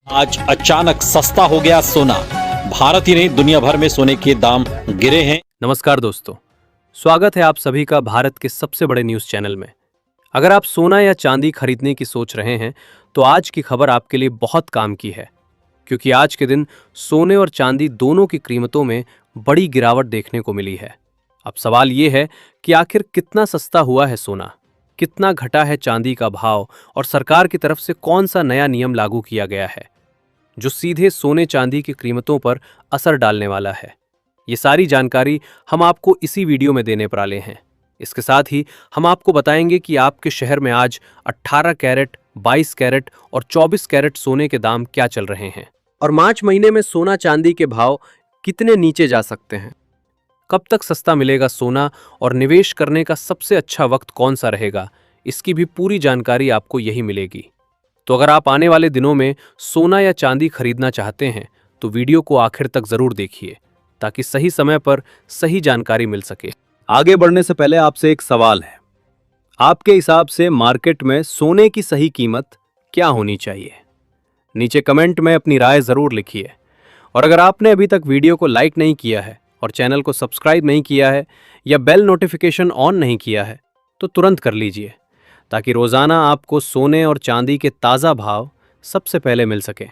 आज अचानक सस्ता हो गया सोना। भारत ही नहीं दुनिया भर में सोने के दाम गिरे हैं। नमस्कार दोस्तों, स्वागत है आप सभी का भारत के सबसे बड़े न्यूज़ चैनल में। अगर आप सोना या चांदी खरीदने की सोच रहे हैं तो आज की खबर आपके लिए बहुत काम की है, क्योंकि आज के दिन सोने और चांदी दोनों की कीमतों में बड़ी गिरावट देखने को मिली है। अब सवाल ये है कि आखिर कितना सस्ता हुआ है सोना, कितना घटा है चांदी का भाव और सरकार की तरफ से कौन सा नया नियम लागू किया गया है जो सीधे सोने चांदी की कीमतों पर असर डालने वाला है। ये सारी जानकारी हम आपको इसी वीडियो में देने पर आले हैं। इसके साथ ही हम आपको बताएंगे कि आपके शहर में आज 18 कैरेट, 22 कैरेट और 24 कैरेट सोने के दाम क्या चल रहे हैं और मार्च महीने में सोना चांदी के भाव कितने नीचे जा सकते हैं। कब तक सस्ता मिलेगा सोना और निवेश करने का सबसे अच्छा वक्त कौन सा रहेगा, इसकी भी पूरी जानकारी आपको यही मिलेगी। तो अगर आप आने वाले दिनों में सोना या चांदी खरीदना चाहते हैं तो वीडियो को आखिर तक जरूर देखिए, ताकि सही समय पर सही जानकारी मिल सके। आगे बढ़ने से पहले आपसे एक सवाल है, आपके हिसाब से मार्केट में सोने की सही कीमत क्या होनी चाहिए? नीचे कमेंट में अपनी राय जरूर लिखिए। और अगर आपने अभी तक वीडियो को लाइक नहीं किया है और चैनल को सब्सक्राइब नहीं किया है या बेल नोटिफिकेशन ऑन नहीं किया है तो तुरंत कर लीजिए, ताकि रोजाना आपको सोने और चांदी के ताज़ा भाव सबसे पहले मिल सके।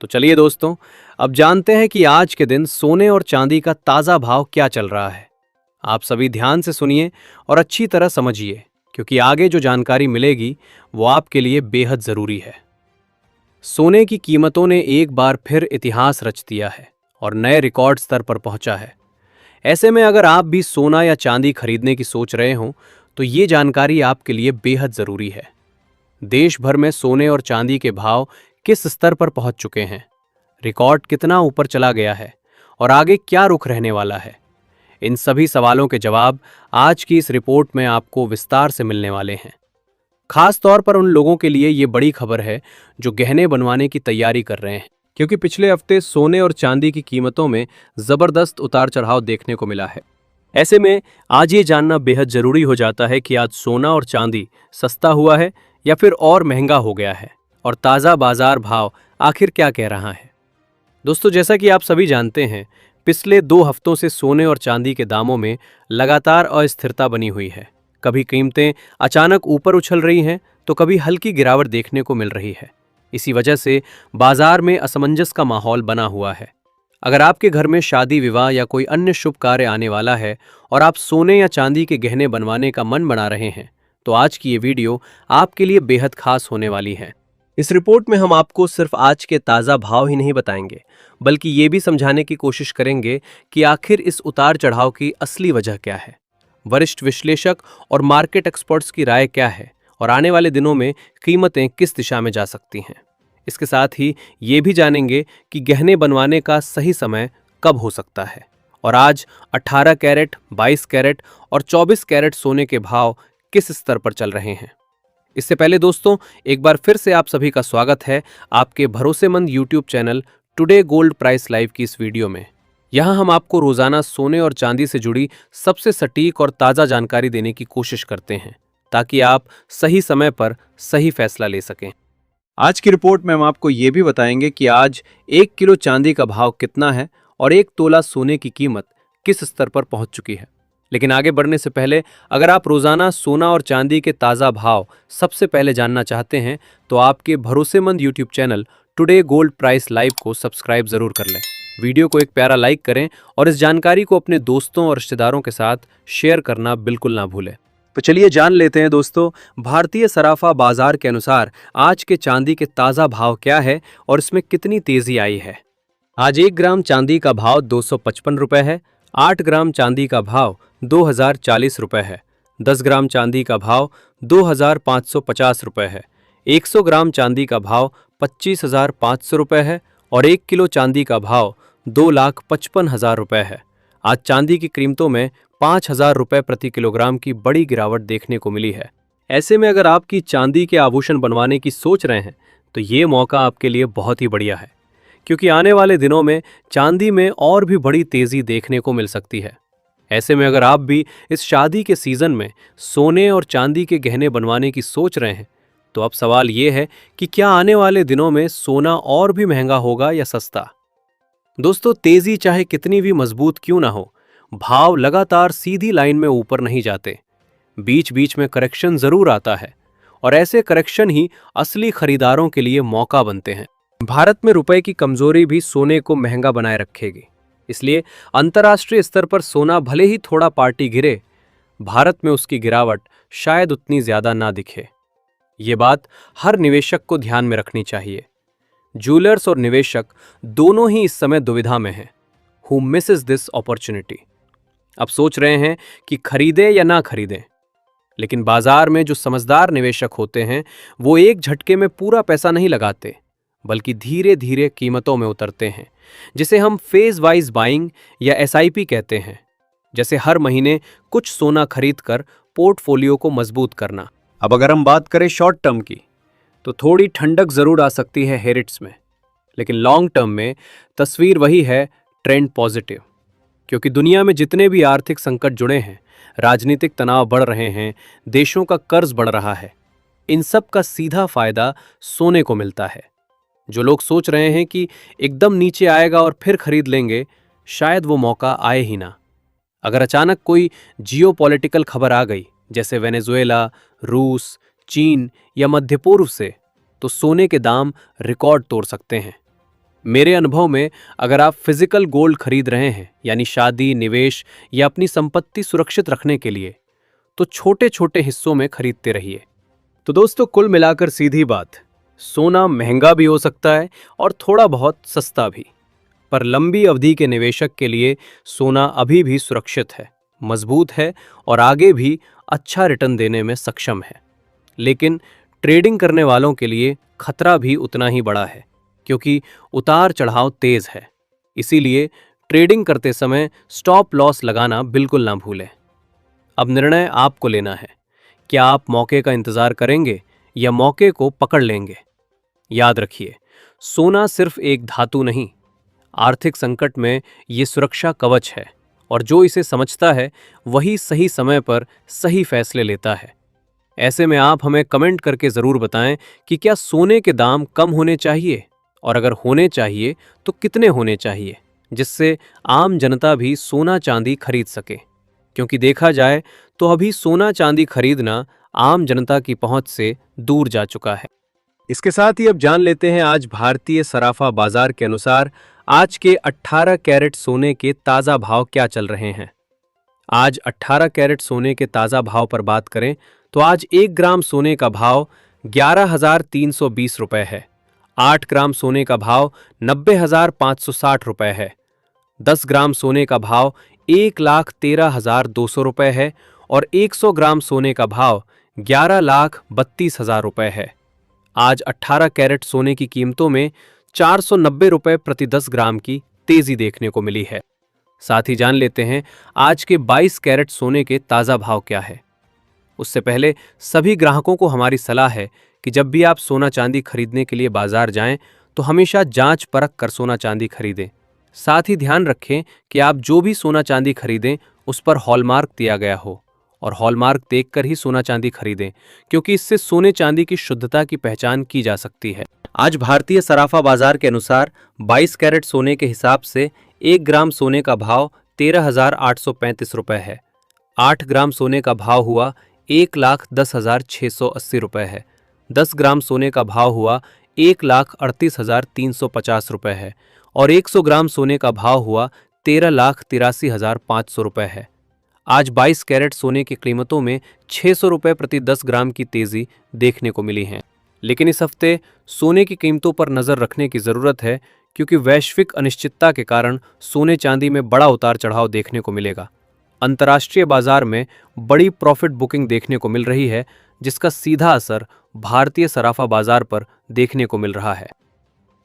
तो चलिए दोस्तों, अब जानते हैं कि आज के दिन सोने और चांदी का ताज़ा भाव क्या चल रहा है। आप सभी ध्यान से सुनिए और अच्छी तरह समझिए, क्योंकि आगे जो जानकारी मिलेगी वो आपके लिए बेहद ज़रूरी है। सोने की कीमतों ने एक बार फिर इतिहास रच दिया है और नए रिकॉर्ड स्तर पर पहुंचा है। ऐसे में अगर आप भी सोना या चांदी खरीदने की सोच रहे हों तो ये जानकारी आपके लिए बेहद ज़रूरी है। देश भर में सोने और चांदी के भाव किस स्तर पर पहुंच चुके हैं, रिकॉर्ड कितना ऊपर चला गया है और आगे क्या रुख रहने वाला है, इन सभी सवालों के जवाब आज की इस रिपोर्ट में आपको विस्तार से मिलने वाले हैं। खास तौर पर उन लोगों के लिए ये बड़ी खबर है जो गहने बनवाने की तैयारी कर रहे हैं, क्योंकि पिछले हफ्ते सोने और चांदी की कीमतों में ज़बरदस्त उतार चढ़ाव देखने को मिला है। ऐसे में आज ये जानना बेहद ज़रूरी हो जाता है कि आज सोना और चांदी सस्ता हुआ है या फिर और महंगा हो गया है, और ताज़ा बाजार भाव आखिर क्या कह रहा है। दोस्तों, जैसा कि आप सभी जानते हैं, पिछले 2 हफ्तों से सोने और चांदी के दामों में लगातार अस्थिरता बनी हुई है। कभी कीमतें अचानक ऊपर उछल रही हैं तो कभी हल्की गिरावट देखने को मिल रही है। इसी वजह से बाजार में असमंजस का माहौल बना हुआ है। अगर आपके घर में शादी विवाह या कोई अन्य शुभ कार्य आने वाला है और आप सोने या चांदी के गहने बनवाने का मन बना रहे हैं तो आज की ये वीडियो आपके लिए बेहद खास होने वाली है। इस रिपोर्ट में हम आपको सिर्फ आज के ताज़ा भाव ही नहीं बताएंगे, बल्कि ये भी समझाने की कोशिश करेंगे कि आखिर इस उतार चढ़ाव की असली वजह क्या है, वरिष्ठ विश्लेषक और मार्केट एक्सपर्ट्स की राय क्या है और आने वाले दिनों में कीमतें किस दिशा में जा सकती हैं। इसके साथ ही ये भी जानेंगे कि गहने बनवाने का सही समय कब हो सकता है और आज 18 कैरेट, 22 कैरेट और 24 कैरेट सोने के भाव किस स्तर पर चल रहे हैं। इससे पहले दोस्तों, एक बार फिर से आप सभी का स्वागत है आपके भरोसेमंद YouTube channel today gold price live की इस वीडियो में। यहाँ हम आपको रोजाना सोने और चांदी से जुड़ी सबसे सटीक और ताज़ा जानकारी देने की कोशिश करते हैं, ताकि आप सही समय पर सही फैसला ले सकें। आज की रिपोर्ट में हम आपको ये भी बताएंगे कि आज 1 किलो चांदी का भाव कितना है और 1 तोला सोने की कीमत किस स्तर पर पहुंच चुकी है। लेकिन आगे बढ़ने से पहले, अगर आप रोजाना सोना और चांदी के ताज़ा भाव सबसे पहले जानना चाहते हैं तो आपके भरोसेमंद YouTube channel today gold price live को सब्सक्राइब जरूर कर लें। वीडियो को एक प्यारा लाइक करें और इस जानकारी को अपने दोस्तों और रिश्तेदारों के साथ शेयर करना बिल्कुल ना भूलें। तो चलिए जान लेते हैं दोस्तों, भारतीय सराफा बाजार के अनुसार आज के चांदी के ताज़ा भाव क्या है और इसमें कितनी तेजी आई है। आज 1 ग्राम चांदी का भाव 255 रुपये है, 8 ग्राम चांदी का भाव 2040 रुपये है, 10 ग्राम चांदी का भाव 2550 रुपये है, 100 ग्राम चांदी का भाव 25,500 रुपये है और 1 किलो चांदी का भाव 2,55,000 रुपये है। आज चांदी की कीमतों में 5,000 रुपये प्रति किलोग्राम की बड़ी गिरावट देखने को मिली है। ऐसे में अगर आपकी चांदी के आभूषण बनवाने की सोच रहे हैं तो ये मौका आपके लिए बहुत ही बढ़िया है, क्योंकि आने वाले दिनों में चांदी में और भी बड़ी तेज़ी देखने को मिल सकती है। ऐसे में अगर आप भी इस शादी के सीज़न में सोने और चांदी के गहने बनवाने की सोच रहे हैं तो अब सवाल ये है कि क्या आने वाले दिनों में सोना और भी महंगा होगा या सस्ता? दोस्तों, तेजी चाहे कितनी भी मजबूत क्यों ना हो, भाव लगातार सीधी लाइन में ऊपर नहीं जाते। बीच बीच में करेक्शन जरूर आता है और ऐसे करेक्शन ही असली खरीदारों के लिए मौका बनते हैं। भारत में रुपए की कमजोरी भी सोने को महंगा बनाए रखेगी, इसलिए अंतर्राष्ट्रीय स्तर पर सोना भले ही थोड़ा पार्टी गिरे, भारत में उसकी गिरावट शायद उतनी ज्यादा ना दिखे। ये बात हर निवेशक को ध्यान में रखनी चाहिए। ज्वेलर्स और निवेशक दोनों ही इस समय दुविधा में हैं। Who Mrs this opportunity? अब सोच रहे हैं कि खरीदें या ना खरीदें, लेकिन बाजार में जो समझदार निवेशक होते हैं वो एक झटके में पूरा पैसा नहीं लगाते, बल्कि धीरे धीरे कीमतों में उतरते हैं, जिसे हम फेज वाइज बाइंग या एसआईपी कहते हैं। जैसे हर महीने कुछ सोना खरीदकर पोर्टफोलियो को मजबूत करना। अब अगर हम बात करें शॉर्ट टर्म की, तो थोड़ी ठंडक जरूर आ सकती है हेरिट्स में, लेकिन लॉन्ग टर्म में तस्वीर वही है, ट्रेंड पॉजिटिव। क्योंकि दुनिया में जितने भी आर्थिक संकट जुड़े हैं, राजनीतिक तनाव बढ़ रहे हैं, देशों का कर्ज बढ़ रहा है, इन सब का सीधा फायदा सोने को मिलता है। जो लोग सोच रहे हैं कि एकदम नीचे आएगा और फिर खरीद लेंगे, शायद वो मौका आए ही ना। अगर अचानक कोई जियोपॉलिटिकल खबर आ गई, जैसे वेनेजुएला, रूस, चीन या मध्य पूर्व से, तो सोने के दाम रिकॉर्ड तोड़ सकते हैं। मेरे अनुभव में अगर आप फिजिकल गोल्ड खरीद रहे हैं, यानी शादी, निवेश या अपनी संपत्ति सुरक्षित रखने के लिए, तो छोटे छोटे हिस्सों में खरीदते रहिए। तो दोस्तों, कुल मिलाकर सीधी बात, सोना महंगा भी हो सकता है और थोड़ा बहुत सस्ता भी, पर लंबी अवधि के निवेशक के लिए सोना अभी भी सुरक्षित है, मजबूत है और आगे भी अच्छा रिटर्न देने में सक्षम है। लेकिन ट्रेडिंग करने वालों के लिए खतरा भी उतना ही बड़ा है, क्योंकि उतार चढ़ाव तेज है। इसीलिए ट्रेडिंग करते समय स्टॉप लॉस लगाना बिल्कुल ना भूलें। अब निर्णय आपको लेना है, क्या आप मौके का इंतजार करेंगे या मौके को पकड़ लेंगे। याद रखिए, सोना सिर्फ एक धातु नहीं, आर्थिक संकट में ये सुरक्षा कवच है, और जो इसे समझता है वही सही समय पर सही फैसले लेता है। ऐसे में आप हमें कमेंट करके जरूर बताएं कि क्या सोने के दाम कम होने चाहिए, और अगर होने चाहिए तो कितने होने चाहिए, जिससे आम जनता भी सोना चांदी खरीद सके। क्योंकि देखा जाए तो अभी सोना चांदी खरीदना आम जनता की पहुंच से दूर जा चुका है। इसके साथ ही अब जान लेते हैं आज भारतीय सराफा बाजार के अनुसार आज के 18 कैरेट सोने के ताज़ा भाव क्या चल रहे हैं। आज 18 कैरेट सोने के ताज़ा भाव पर बात करें तो आज 1 ग्राम सोने का भाव 11,320 रुपए है। 8 ग्राम सोने का भाव 90,560 रुपए है। 10 ग्राम सोने का भाव 1,13,200 रुपए है और 100 ग्राम सोने का भाव 11,32,000 रुपए है। आज 18 कैरेट सोने की कीमतों में 490 रुपए प्रति 10 ग्राम की तेजी देखने को मिली है। साथ ही जान लेते हैं आज के 22 कैरेट सोने के ताज़ा भाव क्या है। उससे पहले सभी ग्राहकों को हमारी सलाह है कि जब भी आप सोना चांदी खरीदने के लिए बाजार जाएं तो हमेशा जांच परख कर सोना चांदी खरीदें। साथ ही ध्यान रखें कि आप जो भी सोना चांदी खरीदें उस पर हॉलमार्क दिया गया हो, और हॉलमार्क देखकर ही सोना चांदी खरीदें, क्योंकि इससे सोने चांदी की शुद्धता की पहचान की जा सकती है। आज भारतीय सराफा बाजार के अनुसार 22 कैरेट सोने के हिसाब से 1 ग्राम सोने का भाव 13,835 रुपए है। 8 ग्राम सोने का भाव हुआ 1,10,680 रुपए है। 10 ग्राम सोने का भाव हुआ 1,38,350 रुपए है और 100 ग्राम सोने का भाव हुआ 13,83,500 रुपए है। आज 22 कैरेट सोने की कीमतों में 600 रुपए प्रति 10 ग्राम की तेजी देखने को मिली है। लेकिन इस हफ्ते सोने की कीमतों पर नजर रखने की जरूरत है, क्योंकि वैश्विक अनिश्चितता के कारण सोने चांदी में बड़ा उतार चढ़ाव देखने को मिलेगा। अंतर्राष्ट्रीय बाजार में बड़ी प्रॉफिट बुकिंग देखने को मिल रही है, जिसका सीधा असर भारतीय सराफा बाजार पर देखने को मिल रहा है।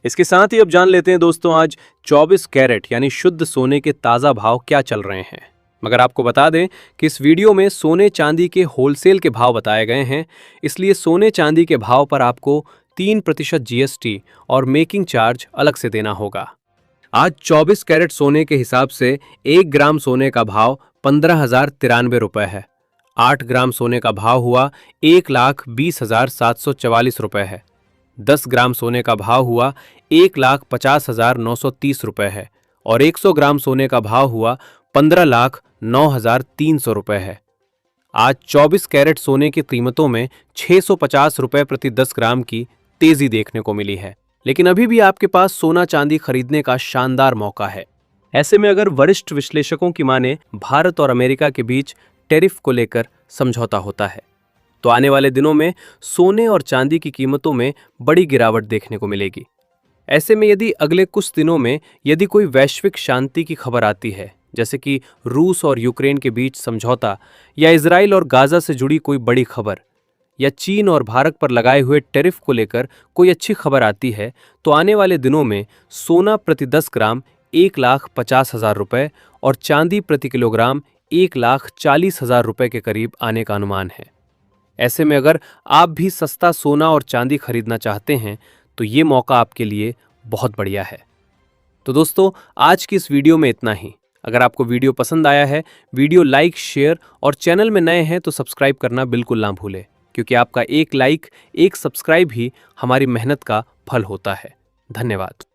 इसके साथ ही अब जान लेते हैं दोस्तों आज 24 कैरेट यानी शुद्ध सोने के ताज़ा भाव क्या चल रहे हैं। मगर आपको बता दें कि इस वीडियो में सोने चांदी के होलसेल के भाव बताए गए हैं, इसलिए सोने चांदी के भाव पर आपको 3% GST और मेकिंग चार्ज अलग से देना होगा। आज 24 कैरेट सोने के हिसाब से 1 ग्राम सोने का भाव 15,093 रुपए है। 8 ग्राम सोने का भाव हुआ 1,20,744 रुपए है। 10 ग्राम सोने का भाव हुआ 1,50,930 रुपए है और 100 ग्राम सोने का भाव हुआ 15,09,300 रुपए है। आज 24 कैरेट सोने की कीमतों में 650 रुपए प्रति 10 ग्राम की तेजी देखने को मिली है, लेकिन अभी भी आपके पास सोना चांदी खरीदने का शानदार मौका है। ऐसे में अगर वरिष्ठ विश्लेषकों की माने भारत और अमेरिका के बीच टैरिफ को लेकर समझौता होता है तो आने वाले दिनों में सोने और चांदी की कीमतों में बड़ी गिरावट देखने को मिलेगी। ऐसे में यदि अगले कुछ दिनों में यदि कोई वैश्विक शांति की खबर आती है, जैसे कि रूस और यूक्रेन के बीच समझौता या इजराइल और गाजा से जुड़ी कोई बड़ी खबर या चीन और भारत पर लगाए हुए टैरिफ को लेकर कोई अच्छी खबर आती है, तो आने वाले दिनों में सोना प्रति 10 ग्राम 1,50,000 रुपए और चांदी प्रति किलोग्राम 1,40,000 रुपए के करीब आने का अनुमान है। ऐसे में अगर आप भी सस्ता सोना और चांदी खरीदना चाहते हैं तो ये मौका आपके लिए बहुत बढ़िया है। तो दोस्तों, आज की इस वीडियो में इतना ही। अगर आपको वीडियो पसंद आया है, वीडियो लाइक, शेयर और चैनल में नए हैं तो सब्सक्राइब करना बिल्कुल ना भूलें, क्योंकि आपका एक लाइक, एक सब्सक्राइब ही हमारी मेहनत का फल होता है। धन्यवाद।